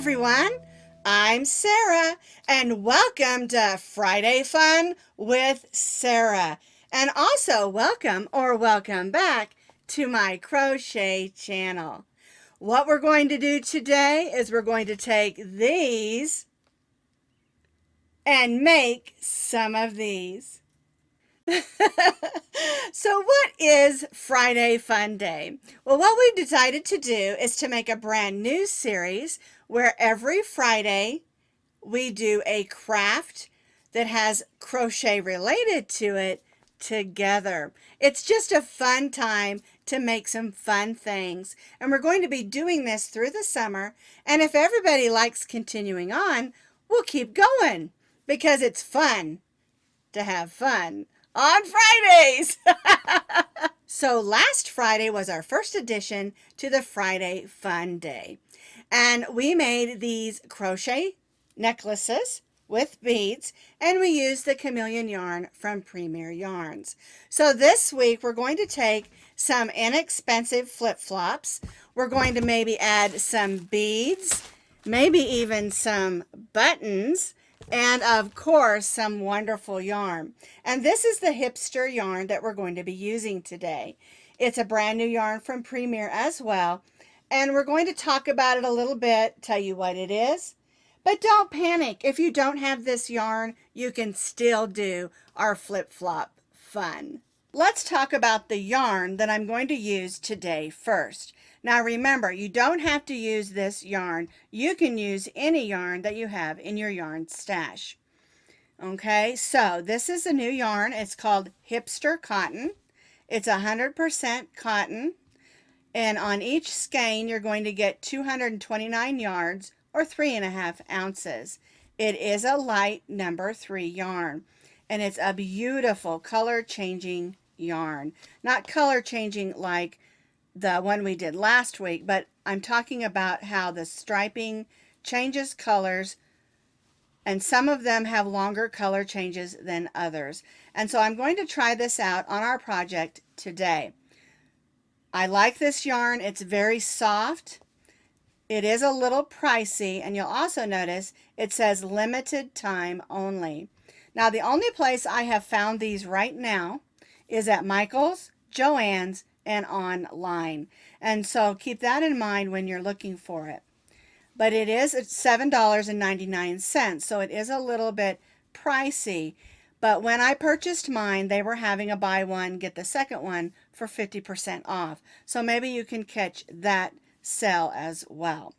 everyone, I'm Sarah, and welcome to Friday Fun with Sarah. And also welcome back to my crochet channel. What we're going to do today is we're going to take these and make some of these. So what is Friday Fun Day? Well, what we've decided to do is to make a brand new series where every Friday we do a craft that has crochet related to it together. It's just a fun time to make some fun things. And we're going to be doing this through the summer. And if everybody likes continuing on, we'll keep going because it's fun to have fun on Fridays. So last Friday was our first addition to the Friday Fun Day. And we made these crochet necklaces with beads, and we used the chameleon yarn from Premier Yarns. So this week we're going to take some inexpensive flip-flops. We're going to maybe add some beads, maybe even some buttons, and of course some wonderful yarn. And this is the hipster yarn that we're going to be using today. It's a brand new yarn from Premier as well, and we're going to talk about it a little bit, tell you what it is. But don't panic. If you don't have this yarn, you can still do our flip-flop fun. Let's talk about the yarn that I'm going to use today first. Now remember, you don't have to use this yarn. You can use any yarn that you have in your yarn stash. Okay, so this is a new yarn. It's called Hipster Cotton. It's 100% cotton. And on each skein, you're going to get 229 yards or 3.5 ounces. It is a light number 3 yarn. And it's a beautiful color changing yarn. Not color changing like the one we did last week, but I'm talking about how the striping changes colors, and some of them have longer color changes than others. And so I'm going to try this out on our project today. I like this yarn. It's very soft. It is a little pricey, and you'll also notice it says limited time only. Now, the only place I have found these right now is at Michael's, Joann's, and online. And so keep that in mind when you're looking for it. But it is at $7.99, so it is a little bit pricey. But when I purchased mine, they were having a buy one, get the second one for 50% off. So maybe you can catch that sale as well.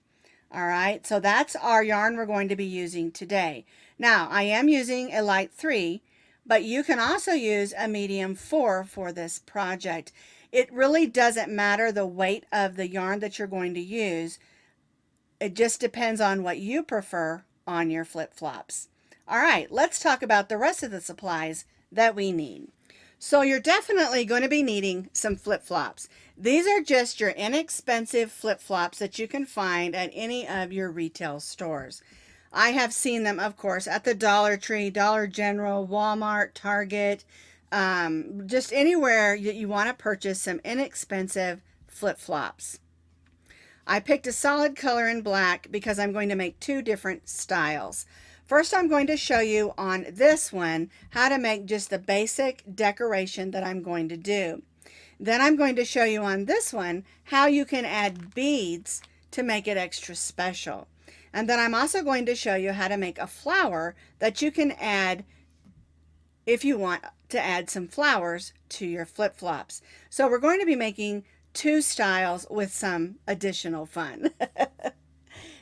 All right, so that's our yarn we're going to be using today. Now, I am using a light 3, but you can also use a medium 4 for this project. It really doesn't matter the weight of the yarn that you're going to use. It just depends on what you prefer on your flip-flops. All right, let's talk about the rest of the supplies that we need. So you're definitely going to be needing some flip-flops. These are just your inexpensive flip-flops that you can find at any of your retail stores. I have seen them, of course, at the Dollar Tree, Dollar General, Walmart, Target, just anywhere you want to purchase some inexpensive flip-flops. I picked a solid color in black because I'm going to make 2 different styles. First, I'm going to show you on this one how to make just the basic decoration that I'm going to do. Then I'm going to show you on this one how you can add beads to make it extra special. And then I'm also going to show you how to make a flower that you can add if you want to add some flowers to your flip-flops. So we're going to be making 2 styles with some additional fun.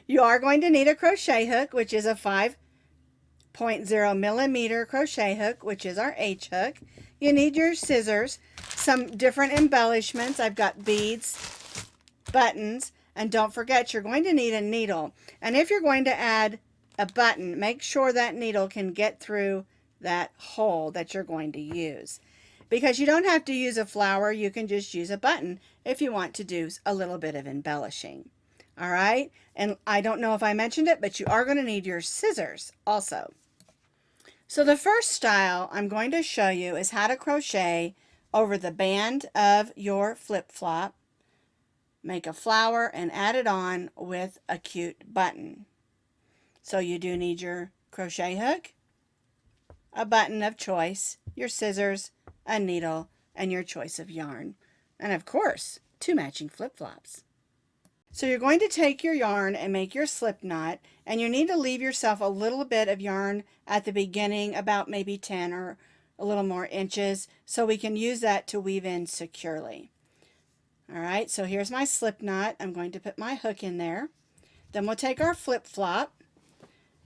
You are going to need a crochet hook, which is a 5.0 millimeter crochet hook, which is our H hook. You need your scissors, some different embellishments. I've got beads, buttons, and don't forget you're going to need a needle. And if you're going to add a button, make sure that needle can get through that hole that you're going to use. Because you don't have to use a flower, you can just use a button if you want to do a little bit of embellishing. All right, and I don't know if I mentioned it, but you are going to need your scissors also. So the first style I'm going to show you is how to crochet over the band of your flip-flop, make a flower, and add it on with a cute button. So you do need your crochet hook, a button of choice, your scissors, a needle, and your choice of yarn. And of course, 2 matching flip-flops. So you're going to take your yarn and make your slip knot, and you need to leave yourself a little bit of yarn at the beginning, about maybe 10 or a little more inches, so we can use that to weave in securely. All right, so here's my slip knot. I'm going to put my hook in there. Then we'll take our flip-flop,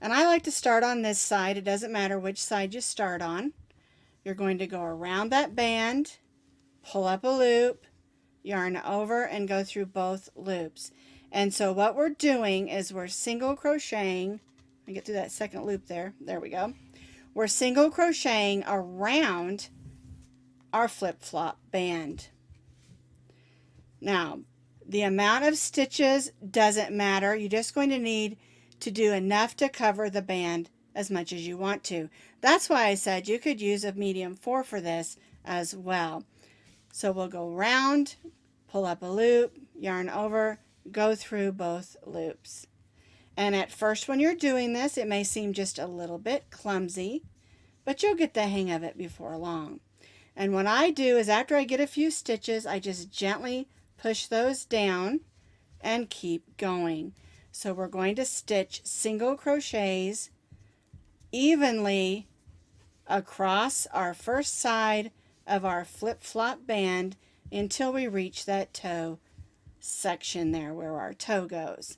and I like to start on this side. It doesn't matter which side you start on. You're going to go around that band, pull up a loop, yarn over, and go through both loops. And so what we're doing is we're single crocheting. Let me get through that second loop there. There we go. We're single crocheting around our flip-flop band. Now, the amount of stitches doesn't matter. You're just going to need to do enough to cover the band as much as you want to. That's why I said you could use a medium 4 for this as well. So we'll go around, pull up a loop, yarn over, go through both loops. And at first when you're doing this, it may seem just a little bit clumsy, but you'll get the hang of it before long. And what I do is after I get a few stitches, I just gently push those down and keep going. So we're going to stitch single crochets evenly across our first side of our flip-flop band until we reach that toe section there where our toe goes.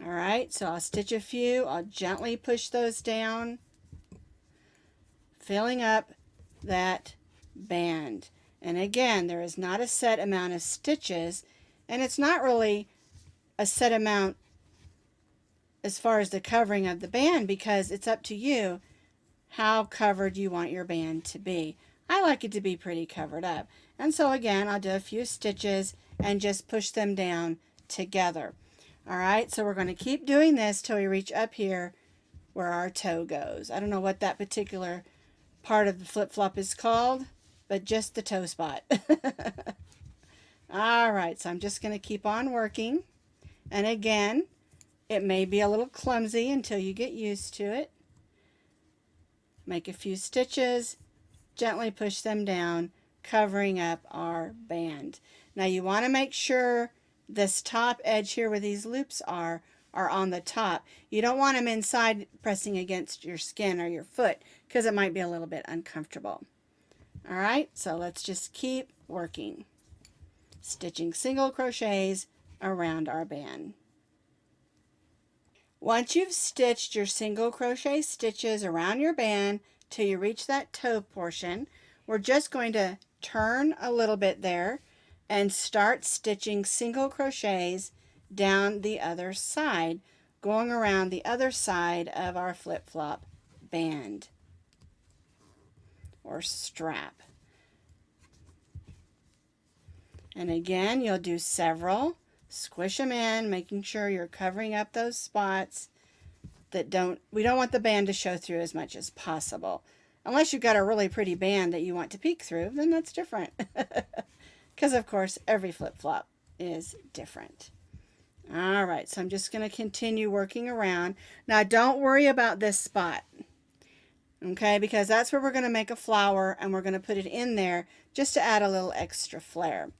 All right, so I'll stitch a few. I'll gently push those down, filling up that band. And again, there is not a set amount of stitches, and it's not really a set amount as far as the covering of the band, because it's up to you how covered you want your band to be. I like it to be pretty covered up. And so again, I'll do a few stitches and just push them down together. All right, so we're going to keep doing this till we reach up here where our toe goes. I don't know what that particular part of the flip-flop is called, but just the toe spot. All right, so I'm just going to keep on working. And again, it may be a little clumsy until you get used to it. Make a few stitches, gently push them down, covering up our band. Now you want to make sure this top edge here where these loops are on the top. You don't want them inside pressing against your skin or your foot, because it might be a little bit uncomfortable. All right, so let's just keep working. Stitching single crochets around our band. Once you've stitched your single crochet stitches around your band till you reach that toe portion, we're just going to turn a little bit there and start stitching single crochets down the other side, going around the other side of our flip-flop band or strap. And again, you'll do several. Squish them in, making sure you're covering up those spots that we don't want the band to show through as much as possible. Unless you've got a really pretty band that you want to peek through, then that's different. Because of course, every flip-flop is different. All right, so I'm just going to continue working around. Now don't worry about this spot, okay, because that's where we're going to make a flower, and we're going to put it in there just to add a little extra flair.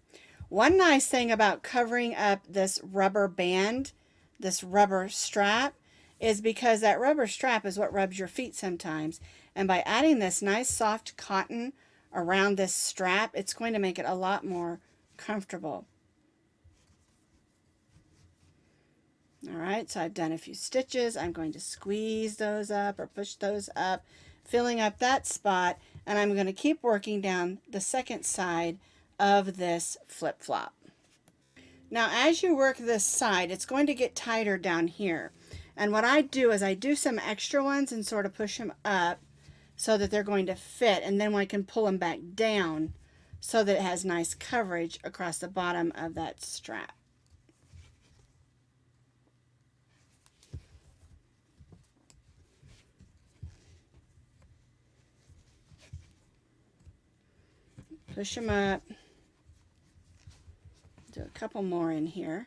One nice thing about covering up this rubber band, this rubber strap, is because that rubber strap is what rubs your feet sometimes. And by adding this nice soft cotton around this strap, it's going to make it a lot more comfortable. All right, so I've done a few stitches. I'm going to squeeze those up or push those up, filling up that spot, and I'm going to keep working down the second side of this flip-flop. Now as you work this side, it's going to get tighter down here. And what I do is I do some extra ones and sort of push them up so that they're going to fit, and then I can pull them back down so that it has nice coverage across the bottom of that strap. Push them up. Do a couple more in here.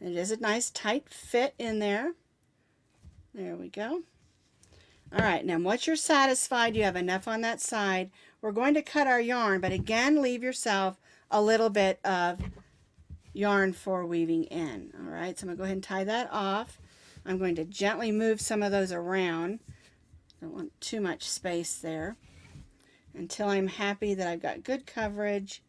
It is a nice tight fit in there. There we go. All right, now once you're satisfied you have enough on that side, we're going to cut our yarn, but again, leave yourself a little bit of yarn for weaving in. All right, so I'm going to go ahead and tie that off. I'm going to gently move some of those around. Don't want too much space there until I'm happy that I've got good coverage.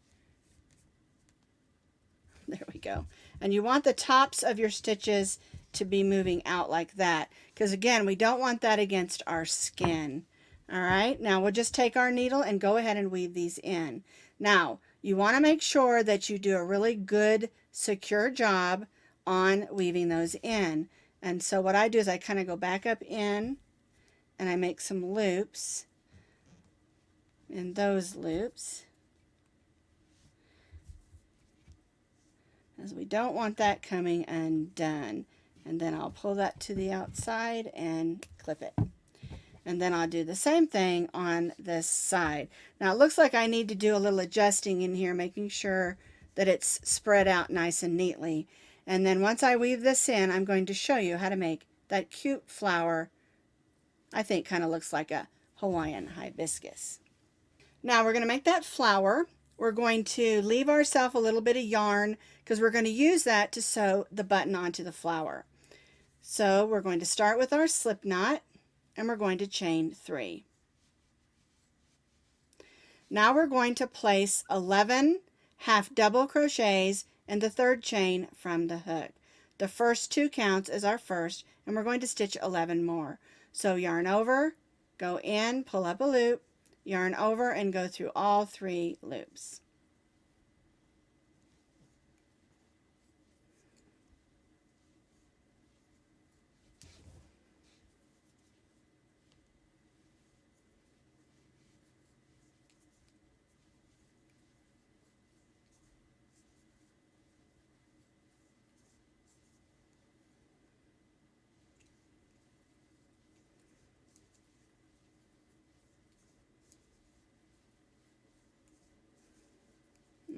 There we go. And you want the tops of your stitches to be moving out like that, because again, we don't want that against our skin. All right, now we'll just take our needle and go ahead and weave these in. Now, you want to make sure that you do a really good, secure job on weaving those in. And so what I do is I kind of go back up in and I make some loops in those loops, as we don't want that coming undone. And then I'll pull that to the outside and clip it. And then I'll do the same thing on this side. Now it looks like I need to do a little adjusting in here, making sure that it's spread out nice and neatly. And then once I weave this in, I'm going to show you how to make that cute flower. I think kind of looks like a Hawaiian hibiscus. Now we're going to make that flower. We're going to leave ourselves a little bit of yarn because we're going to use that to sew the button onto the flower. So we're going to start with our slip knot and we're going to chain 3. Now we're going to place 11 half double crochets in the third chain from the hook. The first 2 counts as our first, and we're going to stitch 11 more. So yarn over, go in, pull up a loop, yarn over, and go through all 3 loops.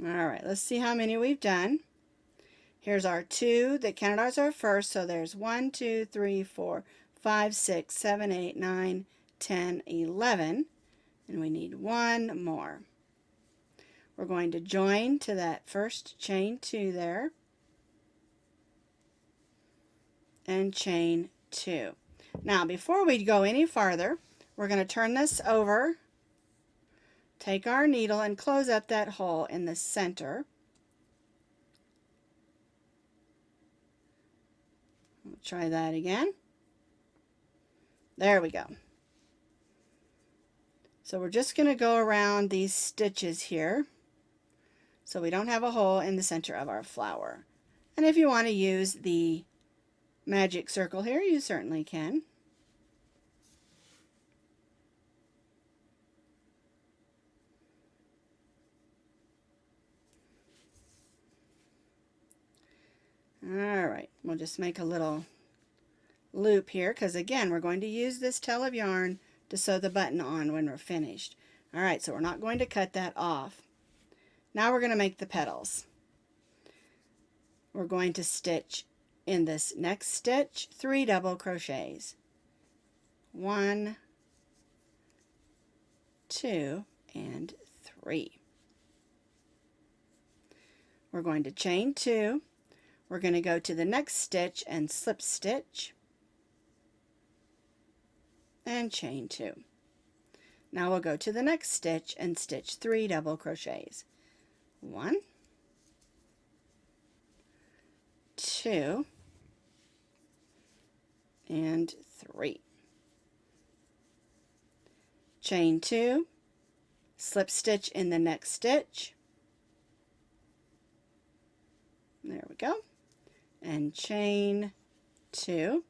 All right, let's see how many we've done. Here's our 2 that counted as our first, so there's 1, 2, 3, 4, 5, 6, 7, 8, 9, 10, 11, and we need 1 more. We're going to join to that first chain 2 there, and chain 2. Now before we go any farther, we're going to turn this over, take our needle and close up that hole in the center. We'll try that again. There we go. So we're just going to go around these stitches here so we don't have a hole in the center of our flower. And if you want to use the magic circle here, you certainly can. Alright, we'll just make a little loop here because again we're going to use this tail of yarn to sew the button on when we're finished. Alright, so we're not going to cut that off. Now we're going to make the petals. We're going to stitch in this next stitch 3 double crochets. 1, 2, and 3. We're going to chain 2. We're going to go to the next stitch and slip stitch and chain 2. Now we'll go to the next stitch and stitch 3 double crochets. 1, 2, and 3. Chain 2, slip stitch in the next stitch. There we go. And chain 2,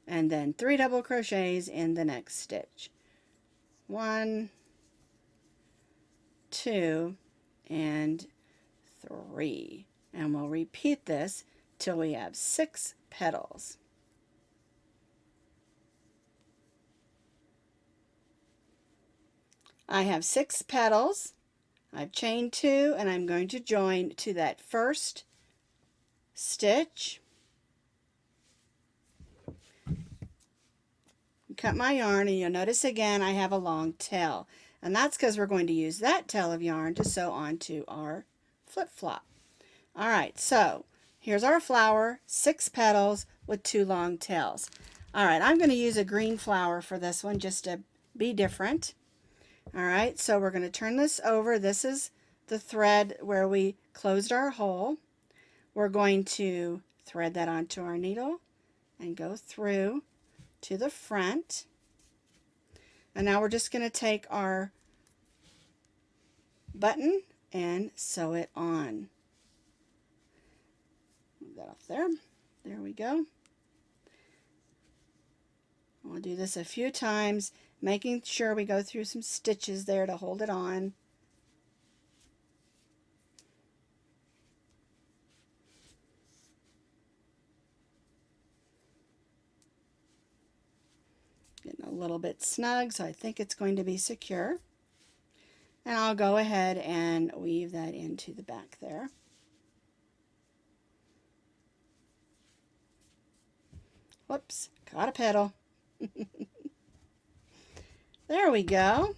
and then 3 double crochets in the next stitch. 1, 2, and 3. And we'll repeat this till we have 6 petals. I have 6 petals. I've chained 2 and I'm going to join to that first stitch, cut my yarn, and you'll notice again I have a long tail. And that's because we're going to use that tail of yarn to sew onto our flip-flop. All right, so here's our flower, 6 petals with 2 long tails. All right, I'm going to use a green flower for this one just to be different. All right, so we're going to turn this over. This is the thread where we closed our hole. We're going to thread that onto our needle and go through to the front. And now we're just going to take our button and sew it on. Move that off there. There we go. We'll do this a few times, making sure we go through some stitches there to hold it on. Getting a little bit snug, so I think it's going to be secure. And I'll go ahead and weave that into the back there. Whoops, caught a petal. There we go.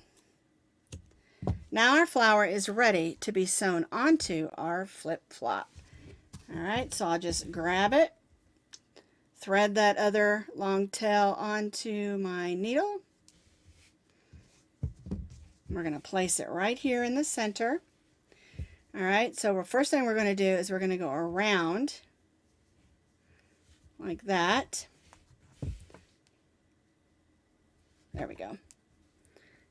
Now our flower is ready to be sewn onto our flip-flop. All right, so I'll just grab it, thread that other long tail onto my needle. We're going to place it right here in the center. All right, so the first thing we're going to do is we're going to go around like that. There we go.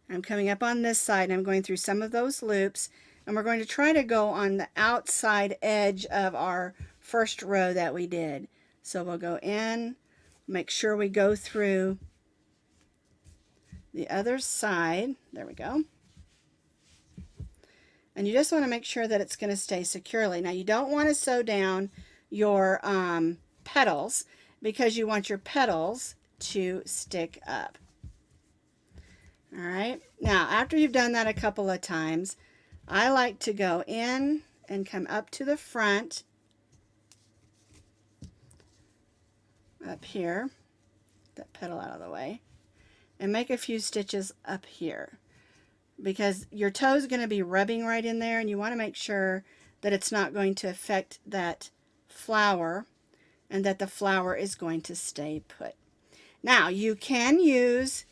I'm coming up on this side and I'm going through some of those loops, and we're going to try to go on the outside edge of our first row that we did. So we'll go in, make sure we go through the other side. There we go. And you just want to make sure that it's going to stay securely. Now you don't want to sew down your petals because you want your petals to stick up. All right, now after you've done that a couple of times, I like to go in and come up to the front, up here, that petal out of the way, and make a few stitches up here because your toe is going to be rubbing right in there, and you want to make sure that it's not going to affect that flower and that the flower is going to stay put. Now you can use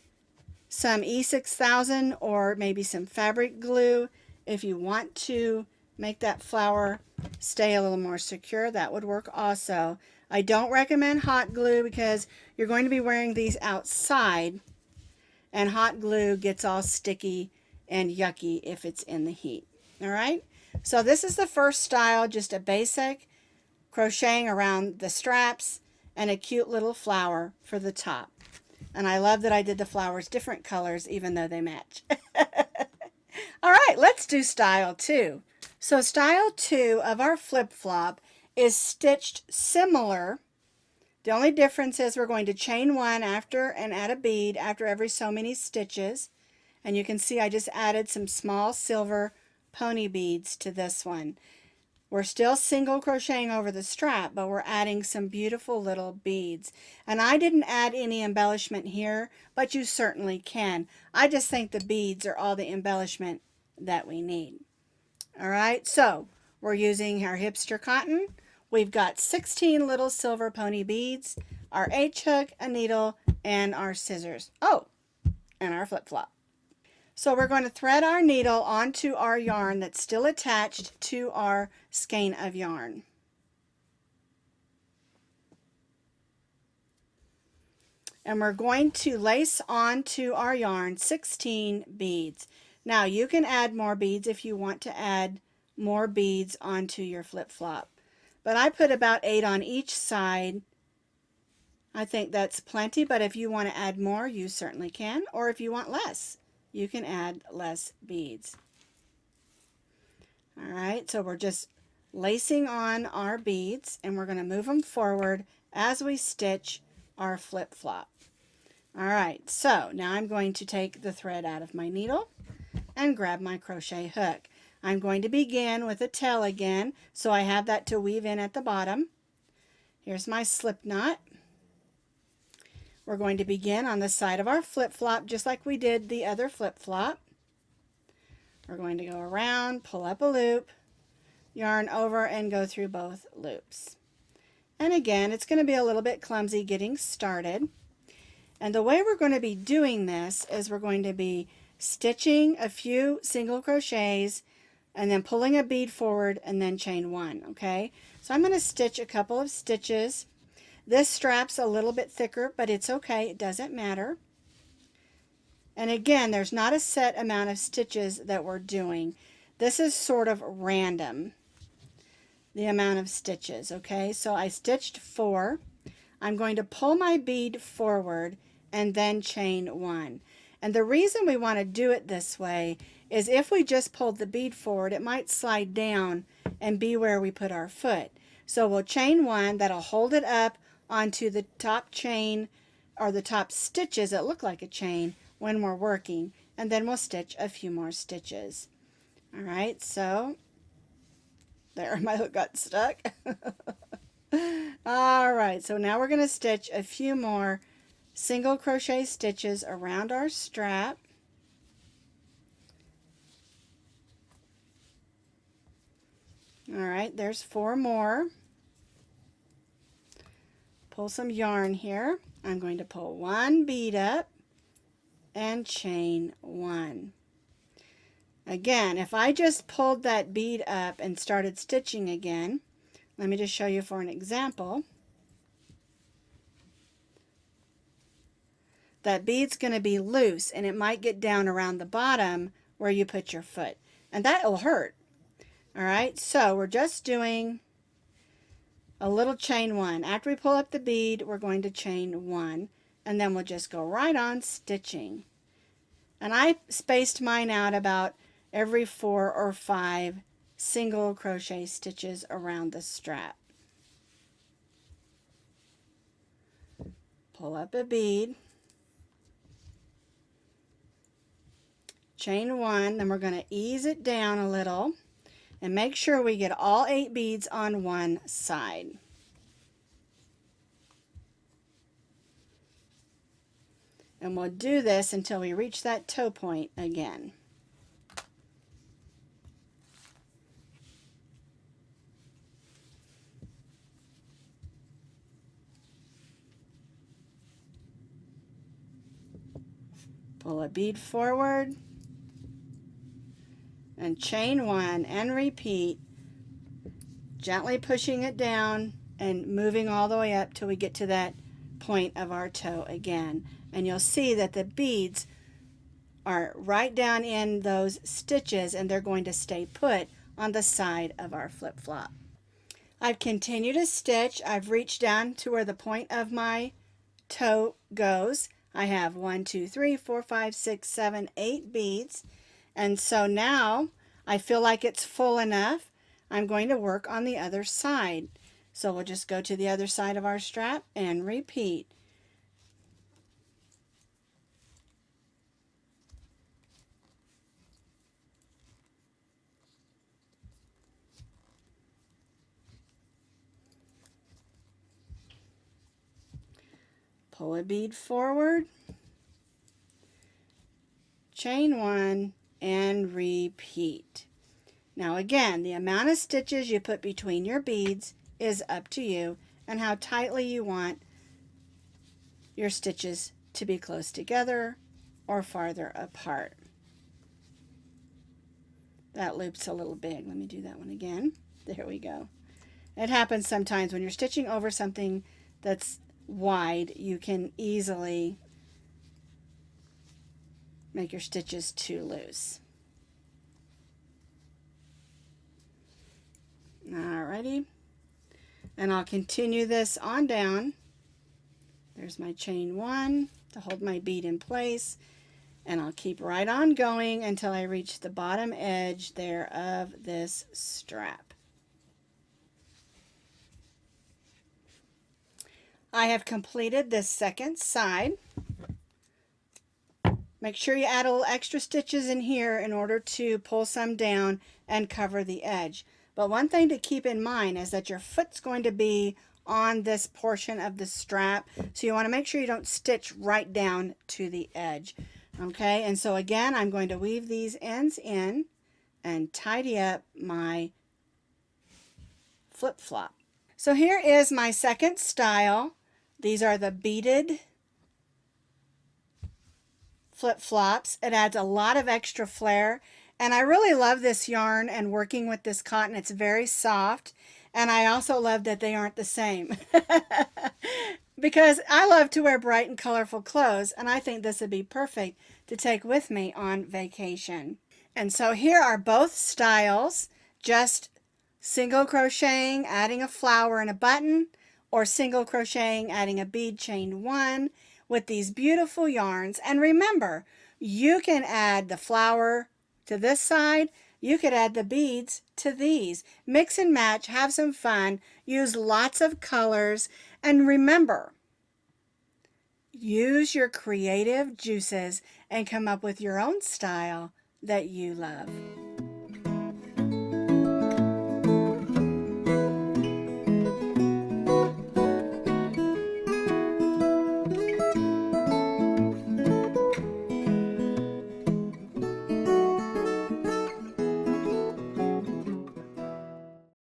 some E6000 or maybe some fabric glue if you want to make that flower stay a little more secure. That would work also. I don't recommend hot glue because you're going to be wearing these outside, and hot glue gets all sticky and yucky if it's in the heat. All right, so this is the first style, just a basic crocheting around the straps and a cute little flower for the top. And I love that I did the flowers different colors even though they match. All right, let's do style 2. So style 2 of our flip-flop is stitched similar. The only difference is we're going to chain 1 after and add a bead after every so many stitches. And you can see I just added some small silver pony beads to this one. We're still single crocheting over the strap, but we're adding some beautiful little beads. And I didn't add any embellishment here, but you certainly can. I just think the beads are all the embellishment that we need. All right, so we're using our hipster cotton. We've got 16 little silver pony beads, our H hook, a needle, and our scissors. Oh, and our flip-flop. So we're going to thread our needle onto our yarn that's still attached to our skein of yarn. And we're going to lace onto our yarn 16 beads. Now you can add more beads if you want to add more beads onto your flip-flop. But I put about 8 on each side. I think that's plenty, but if you want to add more, you certainly can. Or if you want less, you can add less beads. All right, so we're just lacing on our beads, and we're going to move them forward as we stitch our flip-flop. All right, so now I'm going to take the thread out of my needle and grab my crochet hook. I'm going to begin with a tail again, so I have that to weave in at the bottom. Here's my slip knot. We're going to begin on the side of our flip-flop just like we did the other flip-flop. We're going to go around, pull up a loop, yarn over, and go through both loops. And again, it's going to be a little bit clumsy getting started. And the way we're going to be doing this is we're going to be stitching a few single crochets and then pulling a bead forward and then chain one, okay? So I'm going to stitch a couple of stitches. This strap's a little bit thicker, but it's okay, it doesn't matter. And again, there's not a set amount of stitches that we're doing. This is sort of random, the amount of stitches, okay? So I stitched 4. I'm going to pull my bead forward and then chain 1. And the reason we want to do it this way is if we just pulled the bead forward, it might slide down and be where we put our foot. So we'll chain 1, that'll hold it up onto the top chain or the top stitches that look like a chain when we're working, and then we'll stitch a few more stitches. All right, so there, my hook got stuck. All right, so now we're going to stitch a few more single crochet stitches around our strap. All right, there's 4 more. Pull some yarn here. I'm going to pull 1 bead up and chain 1. Again, if I just pulled that bead up and started stitching again, let me just show you for an example. That bead's going to be loose and it might get down around the bottom where you put your foot, and that will hurt. All right, so we're just doing a little chain 1. After we pull up the bead, we're going to chain 1, and then we'll just go right on stitching. And I spaced mine out about every 4 or 5 single crochet stitches around the strap. Pull up a bead, chain 1, then we're going to ease it down a little and make sure we get all 8 beads on one side. And we'll do this until we reach that toe point again. Pull a bead forward and chain 1 and repeat, gently pushing it down and moving all the way up till we get to that point of our toe again. And you'll see that the beads are right down in those stitches and they're going to stay put on the side of our flip-flop. I've continued to stitch. I've reached down to where the point of my toe goes. I have 1, 2, 3, 4, 5, 6, 7, 8 beads. And so now I feel like it's full enough. I'm going to work on the other side. So we'll just go to the other side of our strap and repeat. Pull a bead forward, chain 1, and repeat. Now again, the amount of stitches you put between your beads is up to you and how tightly you want your stitches to be close together or farther apart. That loop's a little big. Let me do that one again. There we go. It happens sometimes when you're stitching over something that's wide, you can easily make your stitches too loose. Alrighty, and I'll continue this on down. There's my chain 1 to hold my bead in place, and I'll keep right on going until I reach the bottom edge there of this strap. I have completed this second side. Make sure you add a little extra stitches in here in order to pull some down and cover the edge. But one thing to keep in mind is that your foot's going to be on this portion of the strap. So you want to make sure you don't stitch right down to the edge. Okay, and so again, I'm going to weave these ends in and tidy up my flip-flop. So here is my second style. These are the beaded flip-flops. It adds a lot of extra flair, and I really love this yarn and working with this cotton. It's very soft, and I also love that they aren't the same because I love to wear bright and colorful clothes, and I think this would be perfect to take with me on vacation. And so here are both styles, just single crocheting, adding a flower and a button, or single crocheting, adding a bead chain 1 with these beautiful yarns. And remember, you can add the flower to this side, you could add the beads to these. Mix and match, have some fun, use lots of colors, and remember, use your creative juices and come up with your own style that you love.